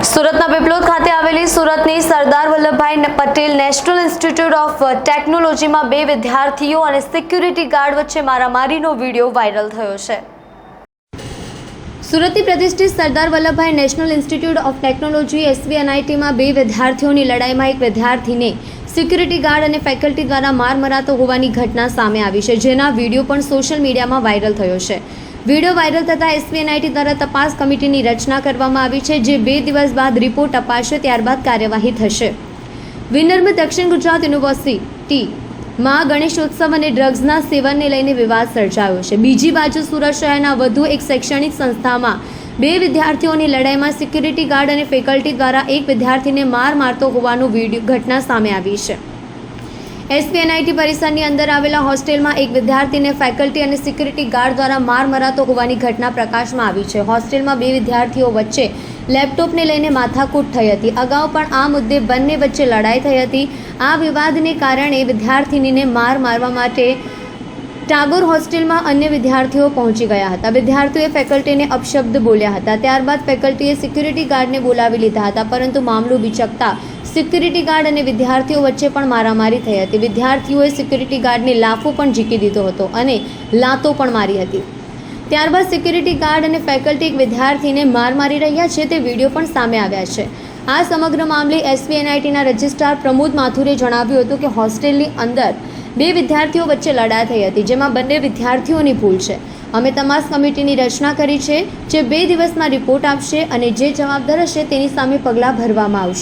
સુરતના પીપલોદ ખાતે આવેલી સુરતની Sardar Vallabhbhai Patel national institute of ટેકનોલોજીમાં બે વિદ્યાર્થીઓ અને સિક્યુરિટી ગાર્ડ વચ્ચે મારામારીનો વિડીયો વાયરલ થયો છે। સુરતની પ્રતિષ્ઠિત Sardar Vallabhbhai national institute of technology SVNITમાં બે વિદ્યાર્થીઓની લડાઈમાં એક વિદ્યાર્થીને સિક્યુરિટી ગાર્ડ અને ફેકલ્ટી દ્વારા માર મરાતો હોવાની ઘટના સામે આવી છે, જેના વિડીયો પણ સોશિયલ મીડિયામાં વાયરલ થયો છે। વિડીયો વાયરલ થતાં SVNIT દ્વારા તપાસ કમિટીની રચના કરવામાં આવી છે, જે 2 દિવસ બાદ રિપોર્ટ અપાશે, ત્યારબાદ કાર્યવાહી થશે। વિનર્મ દક્ષિણ ગુજરાત યુનિવર્સિટીમાં ગણેશોત્સવ અને ડ્રગ્સના સેવનને લઈને વિવાદ સર્જાયો છે। બીજી બાજુ સુરત શહેરના વધુ એક શૈક્ષણિક સંસ્થામાં બે વિદ્યાર્થીઓની લડાઈમાં સિક્યુરિટી ગાર્ડ અને ફેકલ્ટી દ્વારા એક વિદ્યાર્થીને માર મારતો હોવાનું ઘટના સામે આવી છે। SVNIT પરિસરની અંદર આવેલા હોસ્ટેલમાં એક વિદ્યાર્થીને ફેકલ્ટી અને સિક્યુરિટી ગાર્ડ દ્વારા માર મરાતો હોવાની ઘટના પ્રકાશમાં આવી છે। હોસ્ટેલમાં બે વિદ્યાર્થીઓ વચ્ચે લેપટોપને લઈને માથાકૂટ થઈ હતી। અગાઉ પણ આ મુદ્દે બંને વચ્ચે લડાઈ થઈ હતી। આ વિવાદને કારણે વિદ્યાર્થીનીને માર મારવા માટે ટાગોર હોસ્ટેલમાં અન્ય વિદ્યાર્થીઓ પહોંચી ગયા હતા। વિદ્યાર્થીઓએ ફેકલ્ટીને અપશબ્દ બોલ્યા હતા। ત્યારબાદ ફેકલ્ટીએ સિક્યુરિટી ગાર્ડને બોલાવી લીધા હતા, પરંતુ મામલો બિચકતા સિક્યુરિટી ગાર્ડ અને વિદ્યાર્થીઓ વચ્ચે પણ મારામારી થઈ હતી। વિદ્યાર્થીઓએ સિક્યુરિટી ગાર્ડને લાફો પણ ઝીકી દીધો હતો અને લાતો પણ મારી હતી। ત્યારબાદ સિક્યુરિટી ગાર્ડ અને ફેકલ્ટી એક વિદ્યાર્થીને માર મારી રહ્યા છે તે વિડીયો પણ સામે આવ્યા છે। આ સમગ્ર મામલે SVNITના રજિસ્ટ્રાર પ્રમોદ માથુરે જણાવ્યું હતું કે હોસ્ટેલની અંદર બે વિદ્યાર્થીઓ વચ્ચે લડાઈ થઈ હતી, જેમાં બંને વિદ્યાર્થીઓની ભૂલ છે। અમે તપાસ કમિટીની રચના કરી છે, જે 2 દિવસમાં રિપોર્ટ આપશે અને જે જવાબદાર હશે તેની સામે પગલાં ભરવામાં આવશે।